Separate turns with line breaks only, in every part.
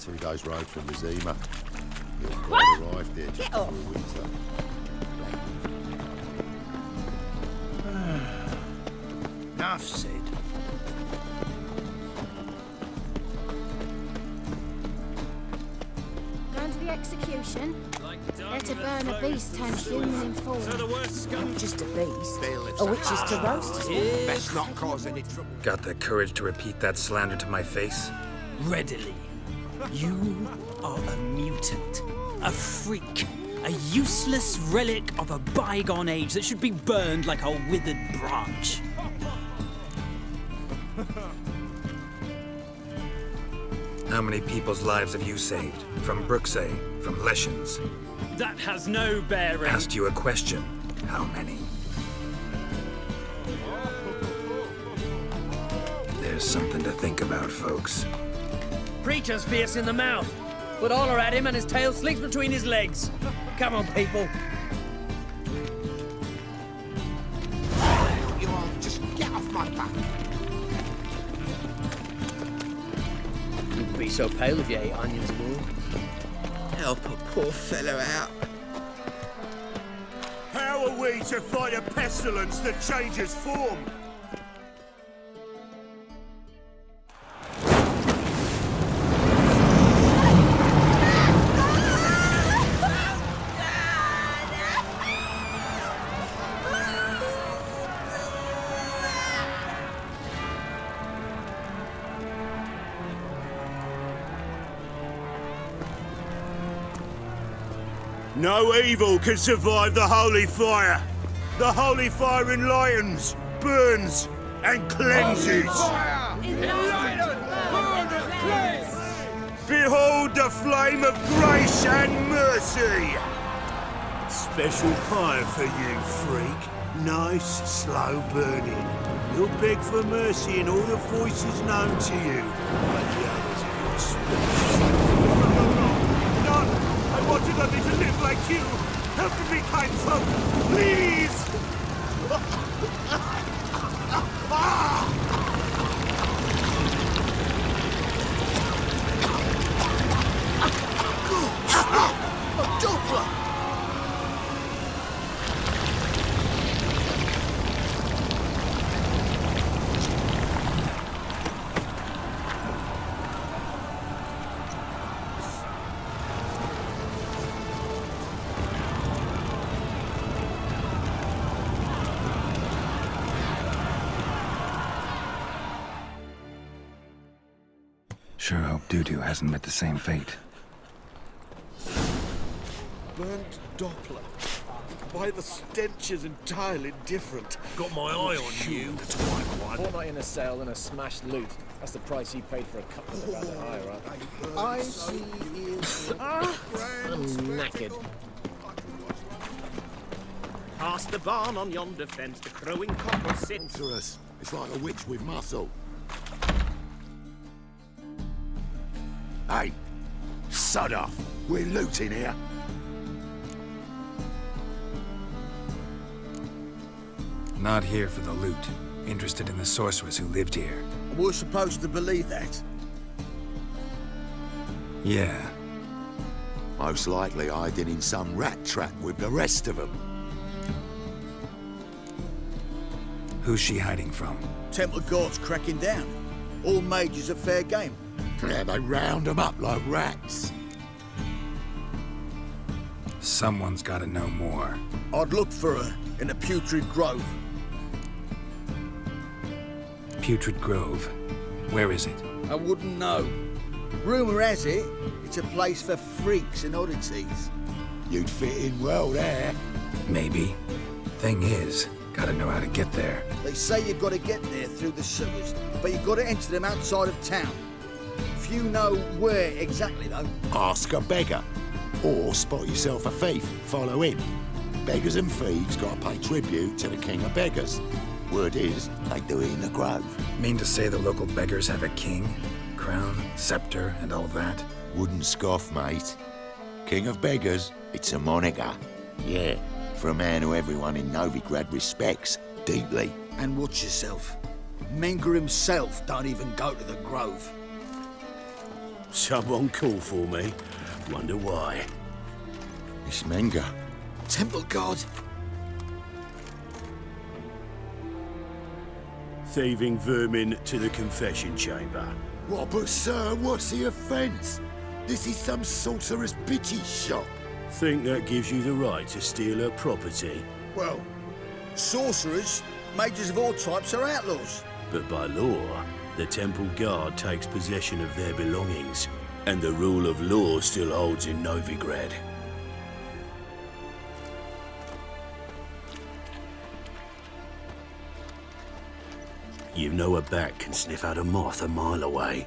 2 days' road from Mazima. Your brother arrived there just before winter.
Enough said.
Going to the execution? They're to burn a beast turned human in form.
Not just a beast. A witch is to roast as well.
Best not cause any trouble.
Got the courage to repeat that slander to my face?
Readily. You are a mutant, a freak, a useless relic of a bygone age that should be burned like a withered branch.
How many people's lives have you saved? From Brooksay, from Leshens?
That has no bearing.
Asked you a question. How many? There's something to think about, folks.
Preacher's fierce in the mouth, but holler at him and his tail slinks between his legs. Come on, people.
You all just get off my back.
You'd be so pale if you ate onions and all.
Help a poor fellow out.
How are we to fight a pestilence that changes form? No evil can survive the holy fire. The holy fire enlightens, burns, and cleanses. Behold the flame of grace and mercy. Special fire for you, freak. Nice, slow burning. You'll beg for mercy in all the voices known to you. But the others are your speech. I wanted only to live like you. Help me, kind folk, please!
Sure hope Dudu hasn't met the same fate.
Burnt Doppler. Why, the stench is entirely different.
Got my eye on you, the twine one.
Fortnight in a cell and a smashed loot. That's the price he paid for a couple of rather high, right?
I see is
I'm knackered.
Past the barn on yonder fence, the crowing cock will sit.
Triss, it's like a witch with muscle. Hey, sod off. We're looting here.
Not here for the loot. Interested in the sorceress who lived here.
we're supposed to believe that.
Yeah.
Most likely hiding in some rat trap with the rest of them.
Who's she hiding from?
Temple Guard's cracking down. All mages are fair game.
Yeah, they round them up like rats.
Someone's gotta know more.
I'd look for her in the Putrid Grove.
Putrid Grove. Where is it?
I wouldn't know. Rumour has it, it's a place for freaks and oddities.
You'd fit in well there.
Maybe. Thing is, gotta know how to get there.
They say you've got to get there through the sewers, but you've got to enter them outside of town. Few know where exactly, though.
Ask a beggar. Or spot yourself a thief, follow him. Beggars and thieves gotta pay tribute to the king of beggars. Word is, they do it in the grove.
Mean to say the local beggars have a king? Crown, scepter, and all that?
Wouldn't scoff, mate. King of beggars, it's a moniker. Yeah, for a man who everyone in Novigrad respects deeply.
And watch yourself. Menger himself don't even go to the Grove.
Someone called for me. Wonder why.
It's Menga.
Temple God.
Thieving vermin to the confession chamber.
What, but sir, what's the offence? This is some sorcerer's bitty shop.
Think that gives you the right to steal her property?
Well, sorcerers, mages of all types are outlaws.
But by law, the temple guard takes possession of their belongings, and the rule of law still holds in Novigrad. You know a bat can sniff out a moth a mile away.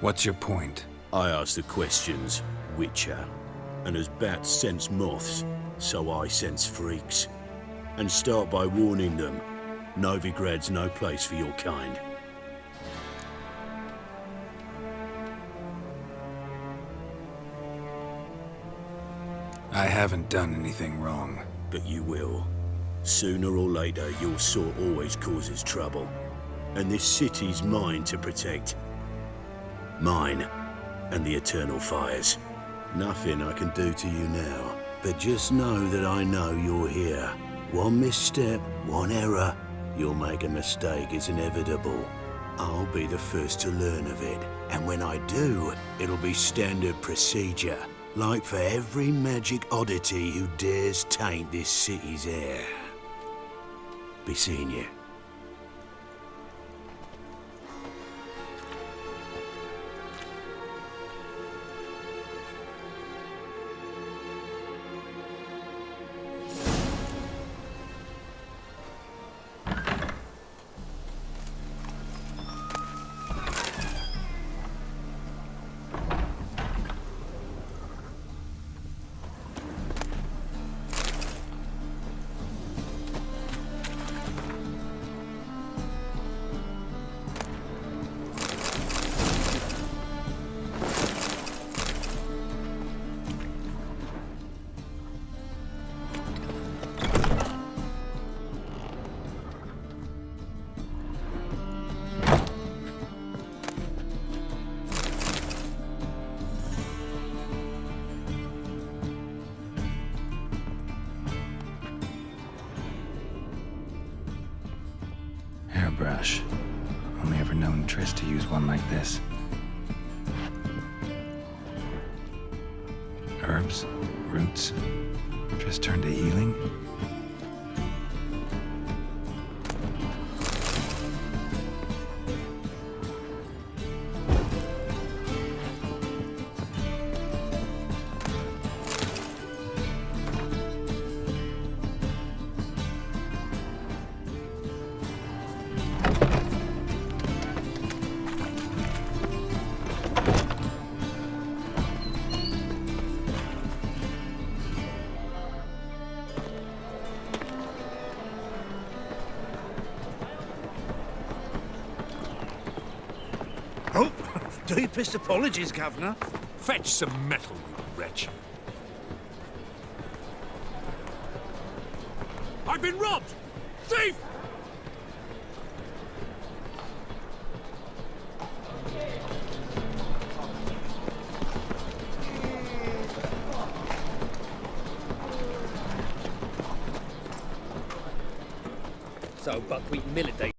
What's your point?
I ask the questions, Witcher. And as bats sense moths, so I sense freaks. And start by warning them, Novigrad's no place for your kind.
I haven't done anything wrong.
But you will. Sooner or later, your sort always causes trouble. And this city's mine to protect. Mine and the eternal fires. Nothing I can do to you now, but just know that I know you're here. One misstep, one error, you'll make a mistake, it's inevitable. I'll be the first to learn of it, and when I do, it'll be standard procedure. Like for every magic oddity who dares taint this city's air. Be seeing you.
Hairbrush. Only ever known Triss to use one like this. Herbs, roots. Triss turned to healing.
Oh, deepest apologies, Governor. Fetch some metal, you wretch. I've been robbed! Thief!
So buckwheat millet day.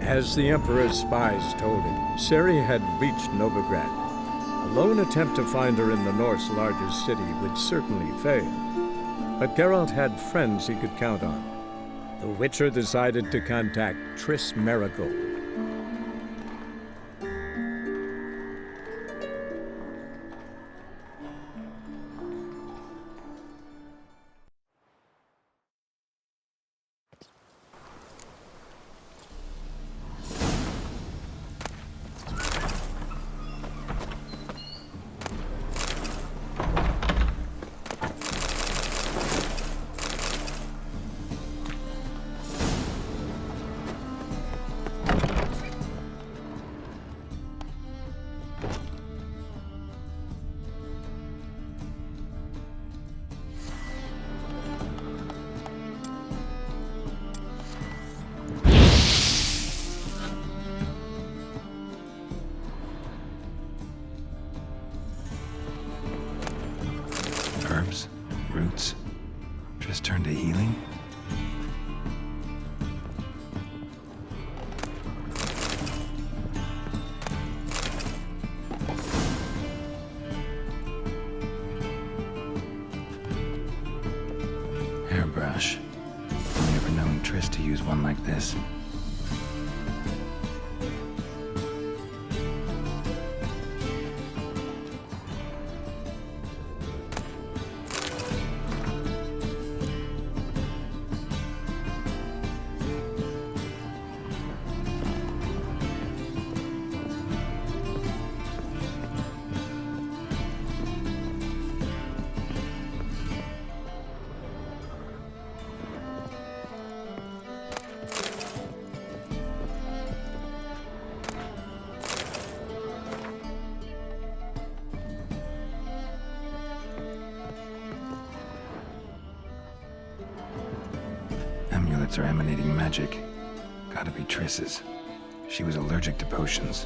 As the Emperor's spies told him, Ciri had reached Novigrad. A lone attempt to find her in the North's largest city would certainly fail. But Geralt had friends he could count on. The Witcher decided to contact Triss Marigold.
Herbs? Roots? Just turned to healing? Hairbrush. Never known Triss to use one like this. Amulets are emanating magic. Gotta be Triss's. She was allergic to potions.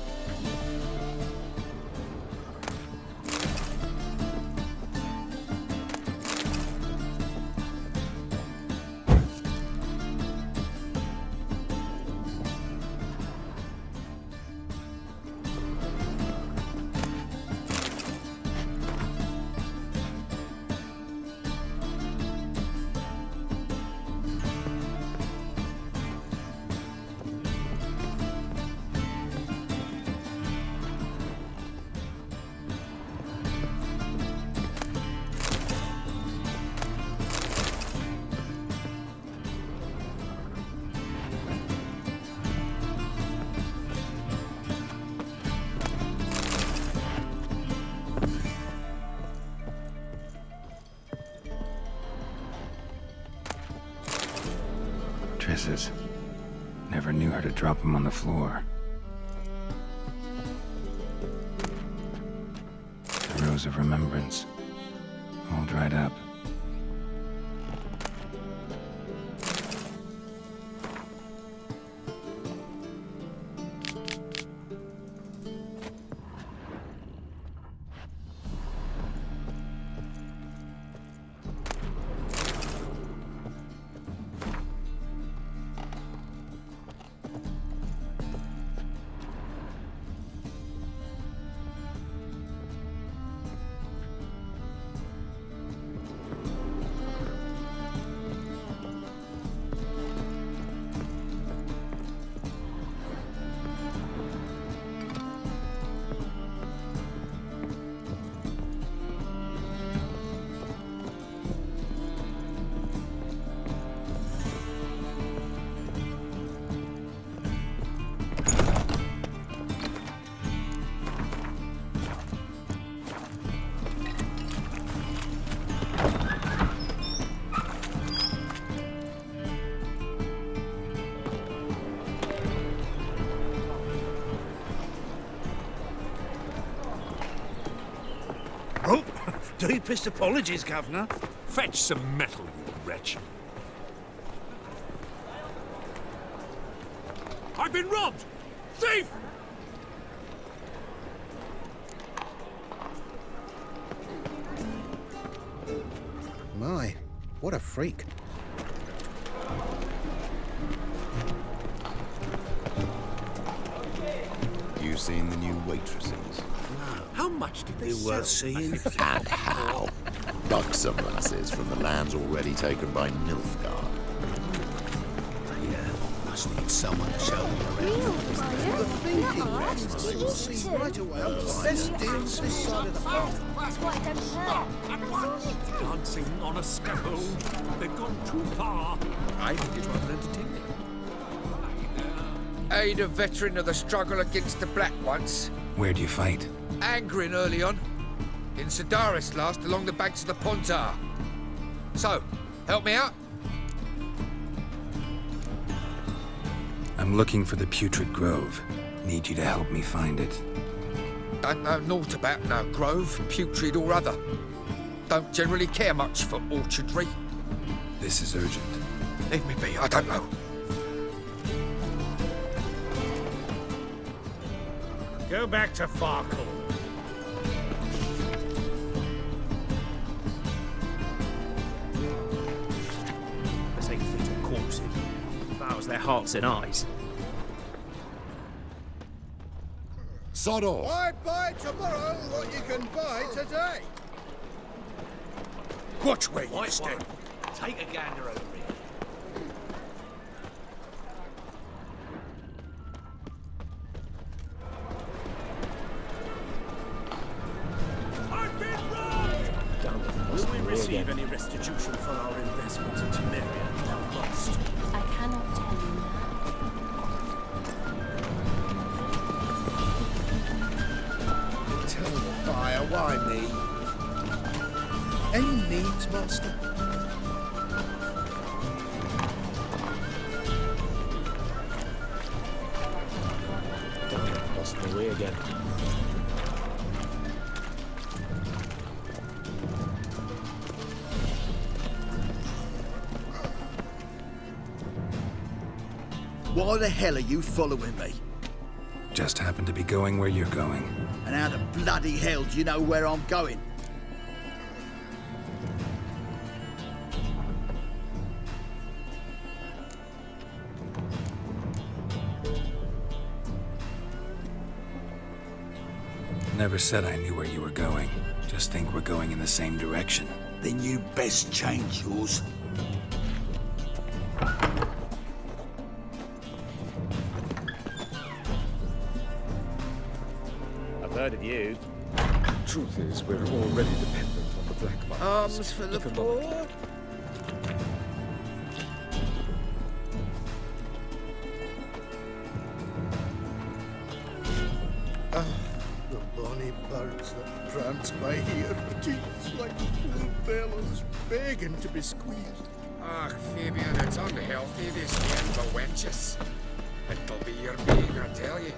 Triss's. Never knew her to drop them on the floor. The Rose of Remembrance. All dried up.
Oh, deepest apologies, Governor. Fetch some metal, you wretch. I've been robbed! Thief!
My, what a freak.
seeing the new waitresses?
How much did they worth seeing?
And how? Buxom lasses from the lands already taken by Nilfgaard.
Must need someone to show them around.
The thinking rest, they will see right away. Best deals this side of the farm.
That's what I don't hurt.
Dancing on a scaffold. They've gone too far. I think it's rather entertaining.
Aid a veteran of the struggle against the Black once.
Where do you fight?
Angering early on. In Sedaris last, along the banks of the Pontar. So, help me out?
I'm looking for the Putrid Grove. Need you to help me find it.
Don't know naught about no grove, putrid or other. Don't generally care much for orchardry.
This is urgent.
Leave me be, I don't know.
Go back to Farkle.
This ain't fit to corpses. Vows their hearts and eyes.
Sod off!
Why buy tomorrow what you can buy today?
Watch where you stand.
Take a gander over here.
I've been robbed!
Will we receive any restitution for our investment in Temeria? Lost.
I cannot tell you now.
Tell the fire, why me? Any needs, master?
Lost my way again.
Why the hell are you following me?
Just happen to be going where you're going.
And how the bloody hell do you know where I'm going?
Never said I knew where you were going. Just think we're going in the same direction.
Then you best change yours.
I've heard of you.
Truth is, we're already dependent on the black market.
Arms for the poor.
The bonny birds that prance by here, teeth like full bellows, begging to be squeezed.
Ah, Fabian, it's unhealthy, this game for wenches. It'll be your being, I tell you.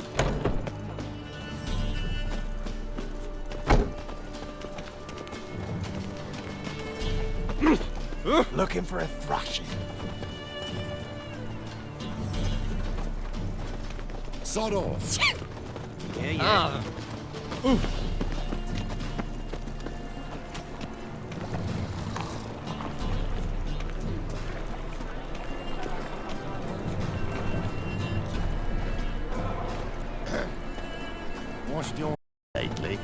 Looking for a thrashing.
Sod off!
Yeah.
Washed your lately?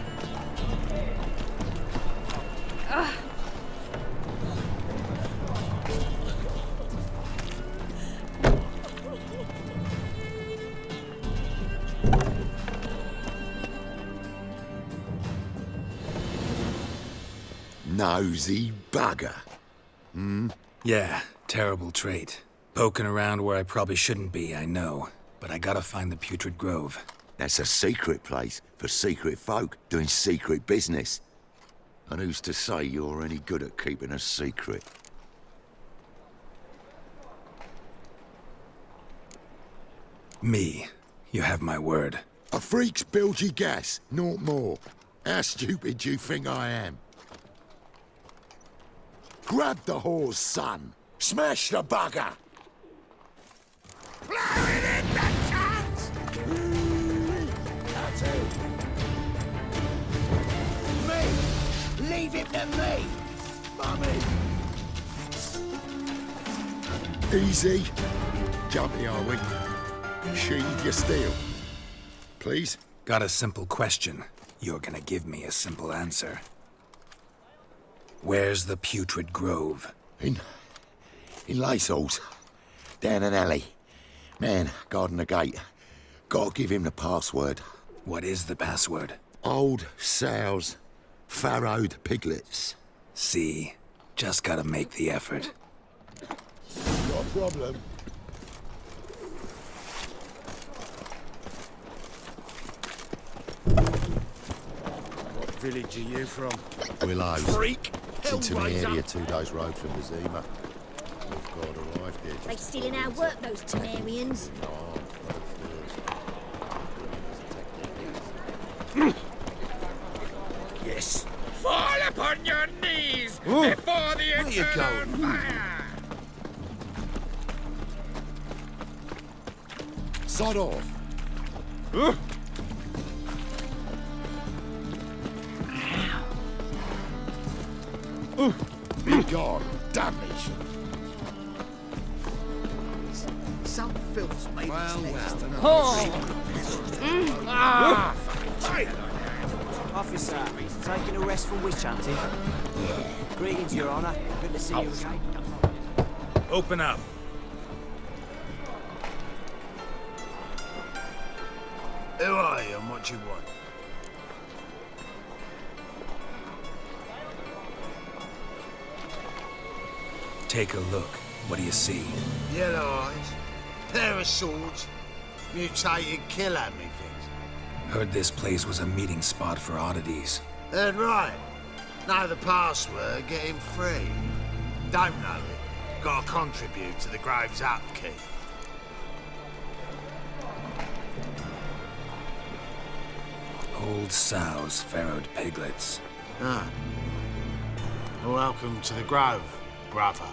Nosy bugger.
Yeah, terrible trait. Poking around where I probably shouldn't be, I know. But I gotta find the Putrid Grove.
That's a secret place for secret folk doing secret business. And who's to say you're any good at keeping a secret?
Me. You have my word.
A freak's bilgy gas, naught more. How stupid do you think I am? Grab the whore's son. Smash the bugger!
Blow it in the cat!
That's it. Me! Leave it to me! Mummy!
Easy. Jumpy, are we? Sheathe your steel. Please,
Got a simple question. You're gonna give me a simple answer. Where's the Putrid Grove?
In Lacehalls. Down an alley. Man, guarding the gate. Gotta give him the password.
What is the password?
Old sows. Farrowed piglets.
See? Just gotta make the effort.
Got a problem?
What village are you from?
Willows.
Freak!
It's into the
Hellraiser.
area 2 days' road from the Zima. We've got arrived here.
They stealing our work, those Temerians.
Yes.
Fall upon your knees before the
Where you
eternal
going?
fire!
Sod off. Be gone, damnation.
Some filth's made
Well,
Officer, taking a rest from witch hunting? Greetings, Your Honor. Good to see you again.
Open up.
Who are you and what you want?
Take a look. What do you see?
Yellow eyes, pair of swords, mutated killer methinks.
Heard this place was a meeting spot for oddities.
Heard right. Know the password, get him free. Don't know it. Gotta contribute to the Grove's upkeep.
Old sows, farrowed piglets.
Ah. Welcome to the Grove, brother.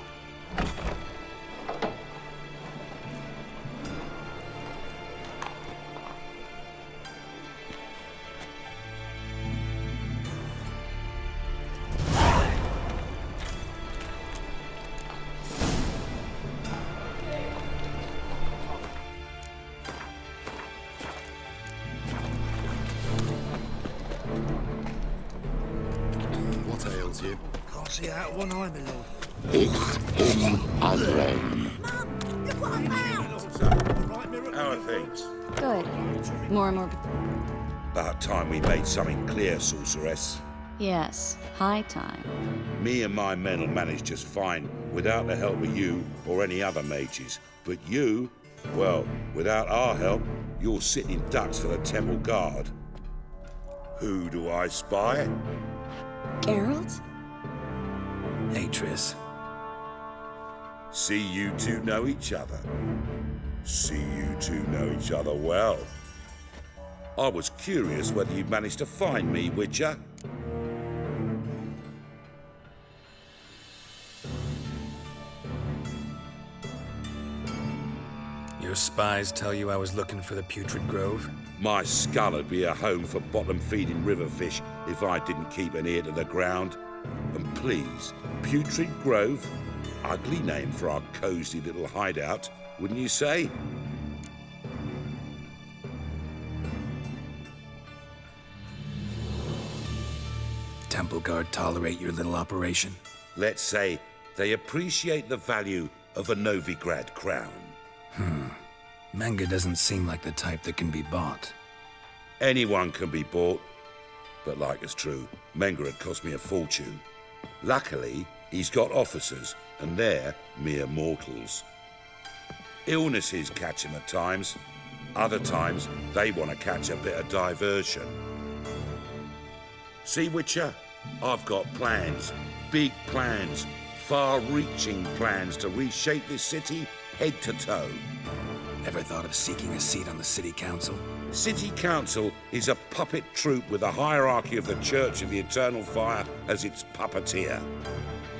What ails you?
Can't see out one eye, my lord.
It's in Allen.
How are things?
Good. More and more.
About time we made something clear, sorceress.
Yes, high time.
Me and my men will manage just fine without the help of you or any other mages. But you, well, without our help, you're sitting ducks for the temple guard. Who do I spy?
Geralt?
Hey, Triss.
See you two know each other. See you two know each other well. I was curious whether you managed to find me, Witcher.
Your spies tell you I was looking for the Putrid Grove?
My skull would be a home for bottom-feeding river fish if I didn't keep an ear to the ground. And please, Putrid Grove? Ugly name for our cozy little hideout, wouldn't you say?
Temple Guard tolerate your little operation?
Let's say they appreciate the value of a Novigrad crown.
Menga doesn't seem like the type that can be bought.
Anyone can be bought, but like it's true, Menga had cost me a fortune. Luckily, he's got officers, and they're mere mortals. Illnesses catch him at times. Other times, they want to catch a bit of diversion. See, Witcher? I've got plans. Big plans. Far-reaching plans to reshape this city head to toe.
Ever thought of seeking a seat on the city council?
City council is a puppet troupe with a hierarchy of the Church of the Eternal Fire as its puppeteer.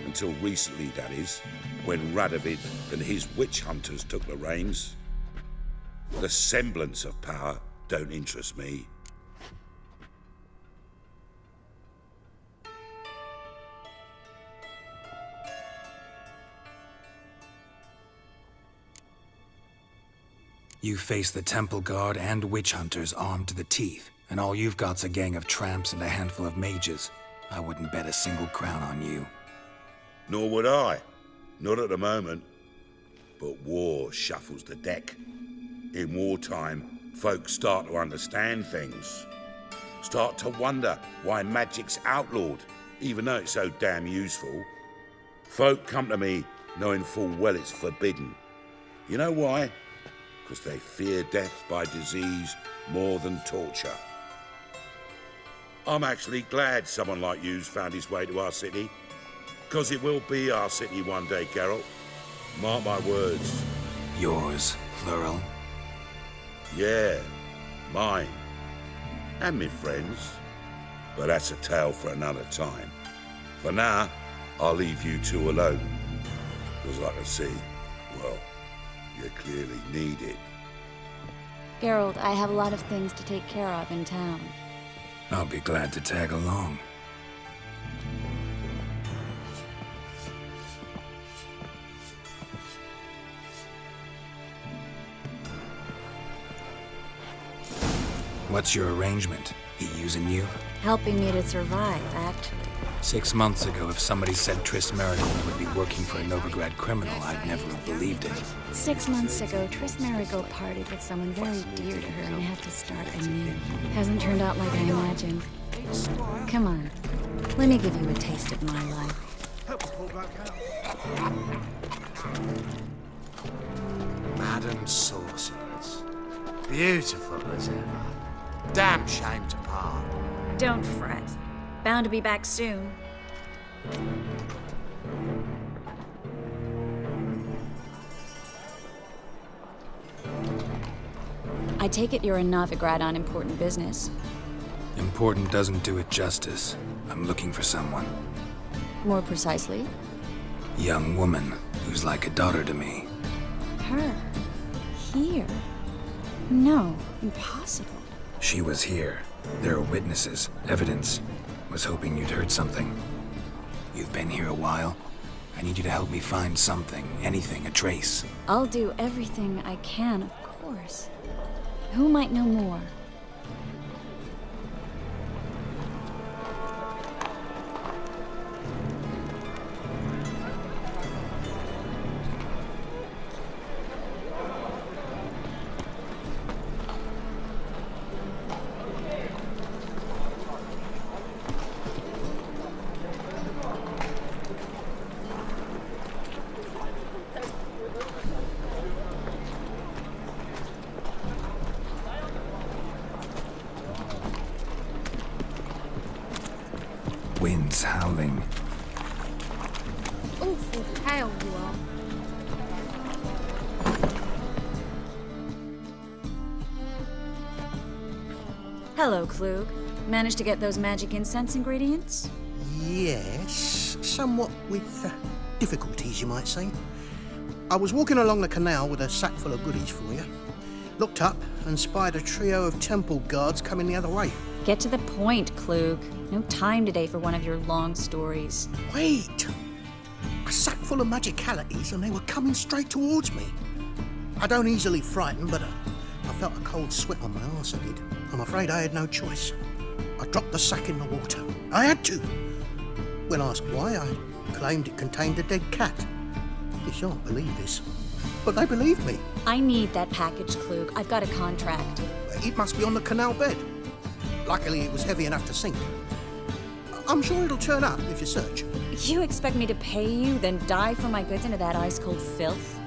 Until recently, that is, when Radovid and his witch hunters took the reins. The semblance of power don't interest me.
You face the Temple Guard and witch hunters armed to the teeth. And all you've got's a gang of tramps and a handful of mages. I wouldn't bet a single crown on you.
Nor would I. Not at the moment. But war shuffles the deck. In wartime, folks start to understand things. Start to wonder why magic's outlawed, even though it's so damn useful. Folk come to me knowing full well it's forbidden. You know why? Because they fear death by disease more than torture. I'm actually glad someone like you's found his way to our city. Because it will be our city one day, Geralt. Mark my words.
Yours, plural?
Yeah, mine. And me friends. But that's a tale for another time. For now, I'll leave you two alone. Because I can see, well, you clearly need it.
Geralt, I have a lot of things to take care of in town.
I'll be glad to tag along. What's your arrangement? He using you?
Helping me to survive, actually.
6 months ago, if somebody said Triss Marigold would be working for a Novigrad criminal, I'd never have believed it.
6 months ago, Triss Marigold partied with someone very dear to her and had to start anew. Hasn't turned out like I imagined. Come on, let me give you a taste of my life.
Madam Sorceress. Beautiful as ever. Damn shame to part.
Don't fret. Bound to be back soon. I take it you're in Novigrad on important business.
Important doesn't do it justice. I'm looking for someone.
More precisely?
Young woman who's like a daughter to me.
Her? Here? No, impossible.
She was here. There are witnesses, evidence. Was hoping you'd heard something. You've been here a while. I need you to help me find something, anything, a trace.
I'll do everything I can, of course. Who might know more?
Wind's howling.
Awful pale you are.
Hello, Klug. Managed to get those magic incense ingredients?
Yes, somewhat with difficulties, you might say. I was walking along the canal with a sack full of goodies for you. Looked up and spied a trio of temple guards coming the other way.
Get to the point, Klug. No time today for one of your long stories.
Wait! A sack full of magicalities and they were coming straight towards me. I don't easily frighten, but I felt a cold sweat on my arse, I did. I'm afraid I had no choice. I dropped the sack in the water. I had to. When asked why, I claimed it contained a dead cat. You shan't believe this, but they believed me.
I need that package, Klug. I've got a contract.
It must be on the canal bed. Luckily, it was heavy enough to sink. I'm sure it'll turn up if you search.
You expect me to pay you, then dive for my goods into that ice-cold filth?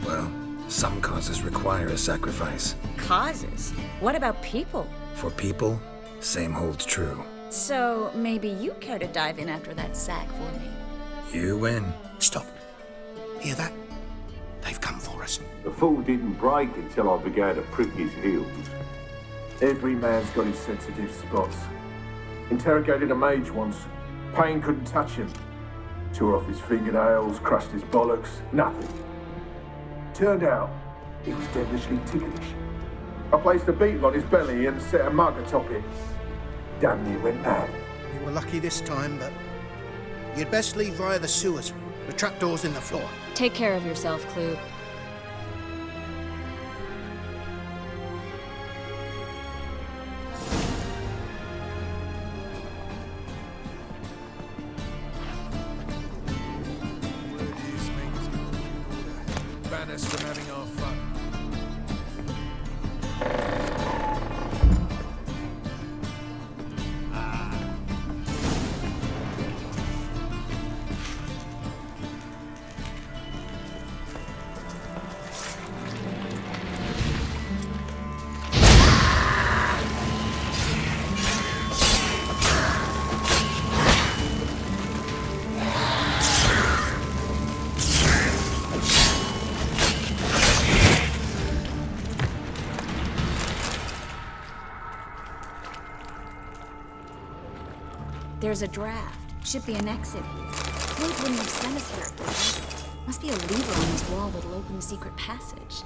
Well, some causes require a sacrifice.
Causes? What about people?
For people, same holds true.
So, maybe you care to dive in after that sack for me?
You win.
Stop. Hear that? They've come for us.
The fall didn't break until I began to prick his heels. Every man's got his sensitive spots. Interrogated a mage once. Pain couldn't touch him. Tore off his fingernails, crushed his bollocks, nothing. Turned out, he was devilishly ticklish. I placed a beetle on his belly and set a mug atop it. Damn near went mad.
You were lucky this time, but you'd best leave via the sewers. The trapdoor's in the floor.
Take care of yourself, Klug. There's a draft. Should be an exit here. Flint wouldn't have sent us here if there wasn't. Must be a lever on this wall that'll open the secret passage.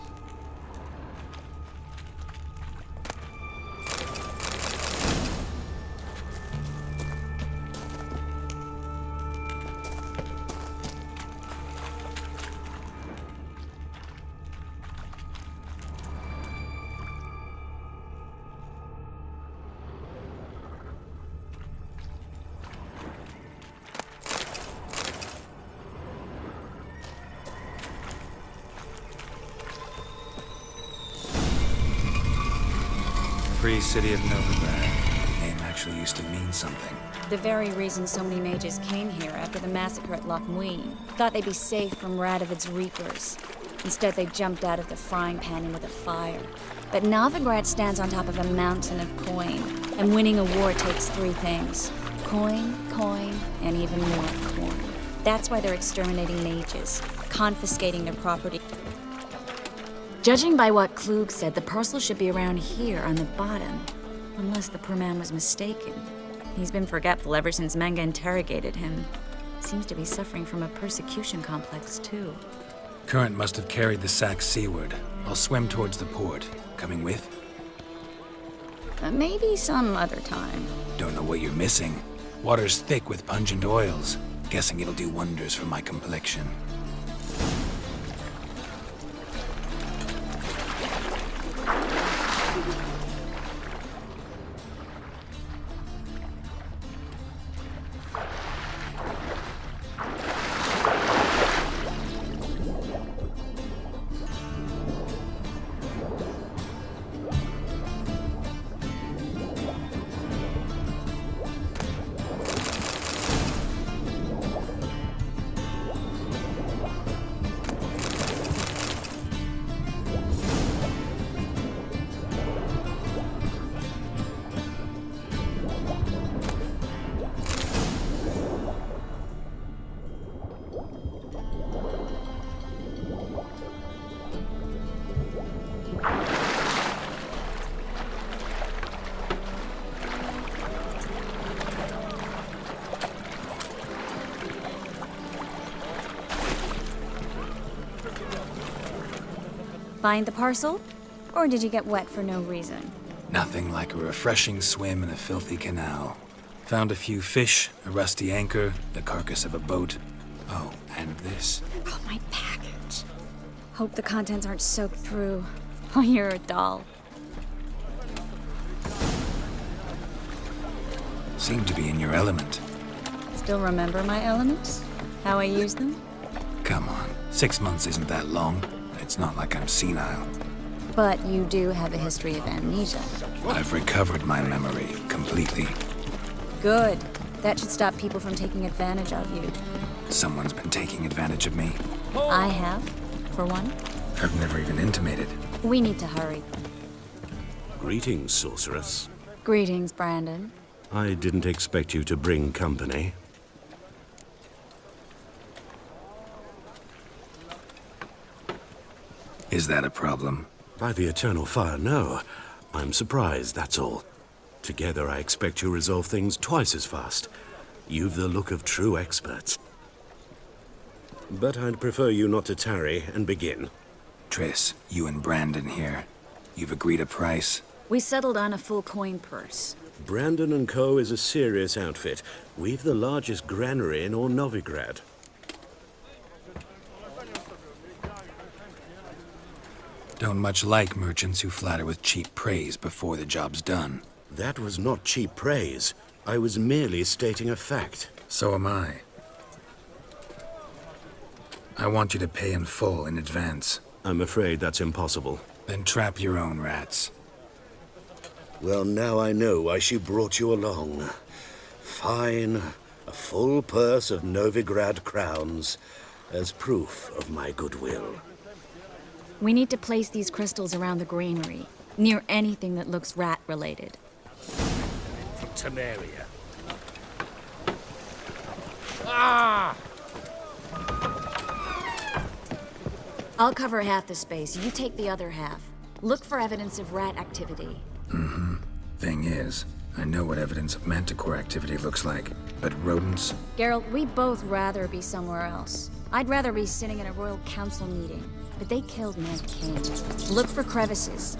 Free city of Novigrad. The name actually used to mean something.
The very reason so many mages came here after the massacre at Loch Muin. Thought they'd be safe from Radovid's reapers. Instead, they jumped out of the frying pan into the fire. But Novigrad stands on top of a mountain of coin, and winning a war takes three things. Coin, and even more coin. That's why they're exterminating mages, confiscating their property. Judging by what Klug said, the parcel should be around here on the bottom. Unless the poor man was mistaken. He's been forgetful ever since Manga interrogated him. Seems to be suffering from a persecution complex, too.
Current must have carried the sack seaward. I'll swim towards the port. Coming with?
Maybe some other time.
Don't know what you're missing. Water's thick with pungent oils. Guessing it'll do wonders for my complexion.
Find the parcel? Or did you get wet for no reason?
Nothing like a refreshing swim in a filthy canal. Found a few fish, a rusty anchor, the carcass of a boat. Oh, and this.
Oh, my package. Hope the contents aren't soaked through. Oh, you're a doll.
Seem to be in your element.
Still remember my elements? How I use them?
Come on, 6 months isn't that long. It's not like I'm senile.
But you do have a history of amnesia.
I've recovered my memory completely.
Good. That should stop people from taking advantage of you.
Someone's been taking advantage of me.
I have, for one.
I've never even intimated.
We need to hurry.
Greetings, sorceress.
Greetings, Brandon.
I didn't expect you to bring company.
Is that a problem?
By the eternal fire, no. I'm surprised, that's all. Together, I expect you resolve things twice as fast. You've the look of true experts. But I'd prefer you not to tarry and begin.
Triss, you and Brandon here. You've agreed a price?
We settled on a full coin purse.
Brandon and Co. is a serious outfit. We've the largest granary in all Novigrad.
Don't much like merchants who flatter with cheap praise before the job's done.
That was not cheap praise. I was merely stating a fact.
So am I. I want you to pay in full in advance.
I'm afraid that's impossible.
Then trap your own rats.
Well, now I know why she brought you along. Fine. A full purse of Novigrad crowns as proof of my goodwill.
We need to place these crystals around the granary, near anything that looks rat-related.
Temeria. Ah!
I'll cover half the space. You take the other half. Look for evidence of rat activity.
Thing is, I know what evidence of manticore activity looks like, but rodents?
Geralt, we'd both rather be somewhere else. I'd rather be sitting in a royal council meeting, but they killed my king. Look for crevices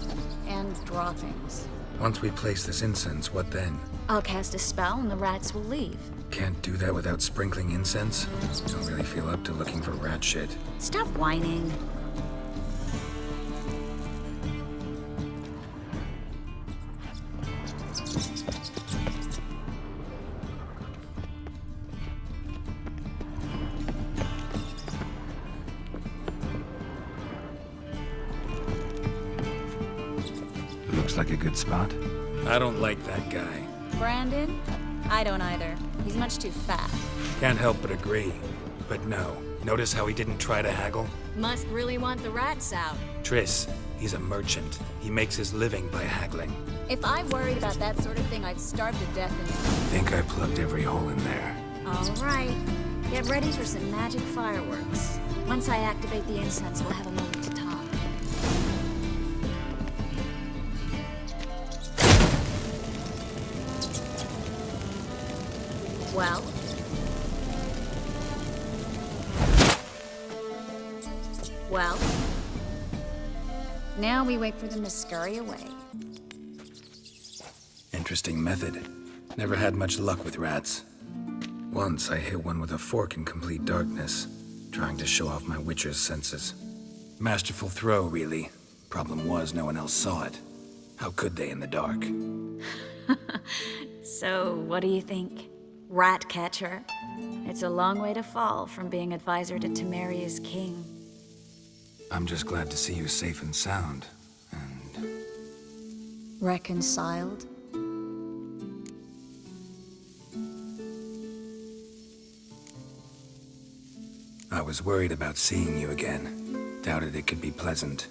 and draw things.
Once we place this incense, what then?
I'll cast a spell and the rats will leave.
Can't do that without sprinkling incense? Don't really feel up to looking for rat shit.
Stop whining.
Looks like a good spot. I don't like that guy.
Brandon? I don't either. He's much too fat.
Can't help but agree. But no. Notice how he didn't try to haggle?
Must really want the rats out.
Triss, he's a merchant. He makes his living by haggling.
If I worried about that sort of thing, I'd starve to death in
Think I plugged every hole in there.
All right. Get ready for some magic fireworks. Once I activate the incense, we'll have a moment to talk. Well? Well? Now we wait for them to scurry away.
Interesting method. Never had much luck with rats. Once I hit one with a fork in complete darkness, trying to show off my witcher's senses. Masterful throw, really. Problem was, no one else saw it. How could they in the dark?
So, what do you think? Rat catcher? It's a long way to fall from being advisor to Temeria's king.
I'm just glad to see you safe and sound. And
reconciled?
I was worried about seeing you again. Doubted it could be pleasant.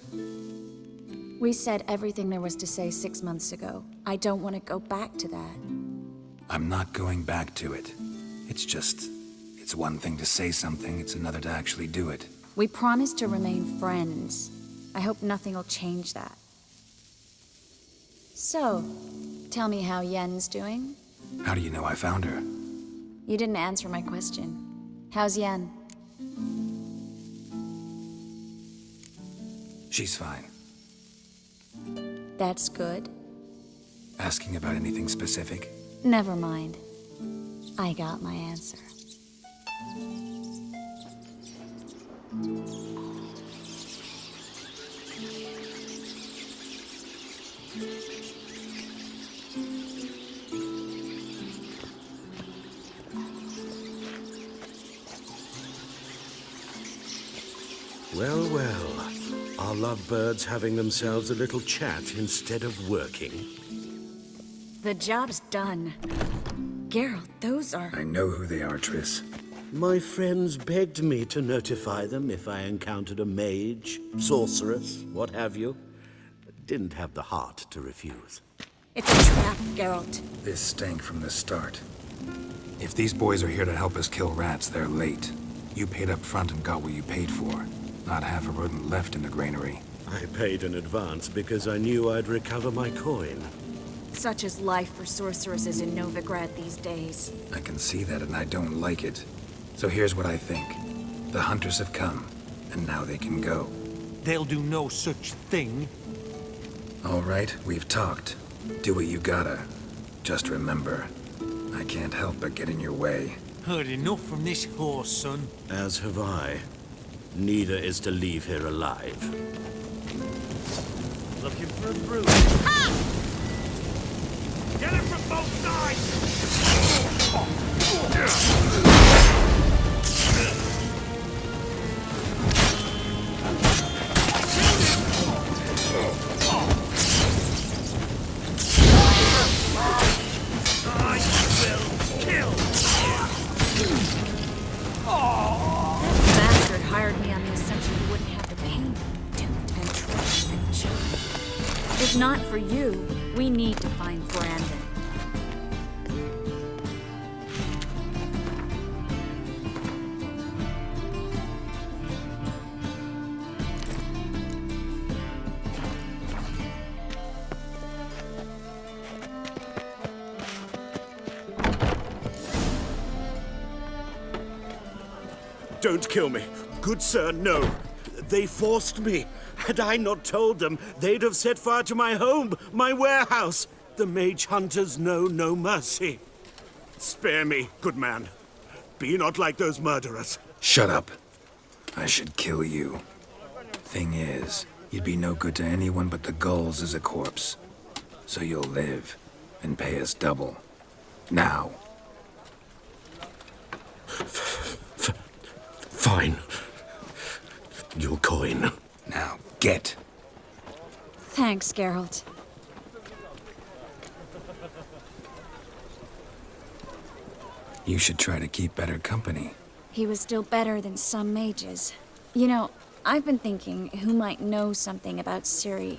We said everything there was to say 6 months ago. I don't want to go back to that.
I'm not going back to it. It's one thing to say something, it's another to actually do it.
We promised to remain friends. I hope nothing will change that. So, tell me how Yen's doing?
How do you know I found her?
You didn't answer my question. How's Yen?
She's fine.
That's good.
Asking about anything specific?
Never mind. I got my answer.
Well, well. Our lovebirds having themselves a little chat instead of working.
The job's done. Geralt, those are...
I know who they are, Triss.
My friends begged me to notify them if I encountered a mage, sorceress, what have you. Didn't have the heart to refuse.
It's a trap, Geralt.
This stank from the start. If these boys are here to help us kill rats, they're late. You paid up front and got what you paid for. Not half a rodent left in the granary.
I paid in advance because I knew I'd recover my coin.
Such is life for sorceresses in Novigrad these days.
I can see that, and I don't like it. So here's what I think. The hunters have come, and now they can go.
They'll do no such thing.
All right, we've talked. Do what you gotta. Just remember, I can't help but get in your way.
Heard enough from this horse, son.
As have I. Neither is to leave here alive.
Looking for a bruise. Get him from both sides!
Bastard hired me on the assumption you wouldn't have to pay me. Duped and tricked and charmed. If not for you, we need to find Brandon.
Don't kill me. Good sir, no. They forced me. Had I not told them, they'd have set fire to my home, my warehouse. The mage hunters know no mercy. Spare me, good man. Be not like those murderers.
Shut up. I should kill you. Thing is, you'd be no good to anyone but the gulls as a corpse. So you'll live and pay us double. Now.
Fine. Your coin.
Now, get.
Thanks, Geralt.
You should try to keep better company.
He was still better than some mages. You know, I've been thinking who might know something about Ciri.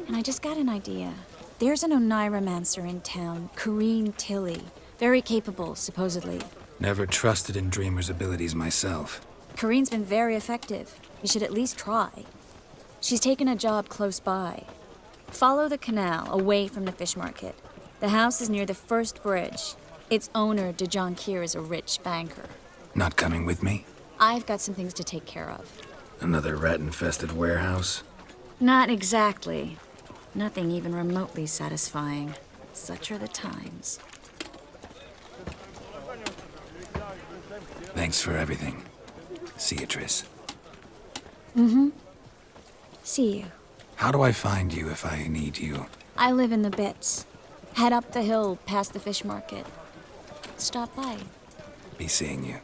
And I just got an idea. There's an Oneiromancer in town, Corrine Tilly. Very capable, supposedly.
Never trusted in Dreamer's abilities myself.
Corrine's been very effective. You should at least try. She's taken a job close by. Follow the canal, away from the fish market. The house is near the first bridge. Its owner, de Jonquier, is a rich banker.
Not coming with me?
I've got some things to take care of.
Another rat-infested warehouse?
Not exactly. Nothing even remotely satisfying. Such are the times.
Thanks for everything. See you, Triss.
Mm-hmm. See you.
How do I find you if I need you?
I live in the Bits. Head up the hill past the fish market. Stop by.
Be seeing you.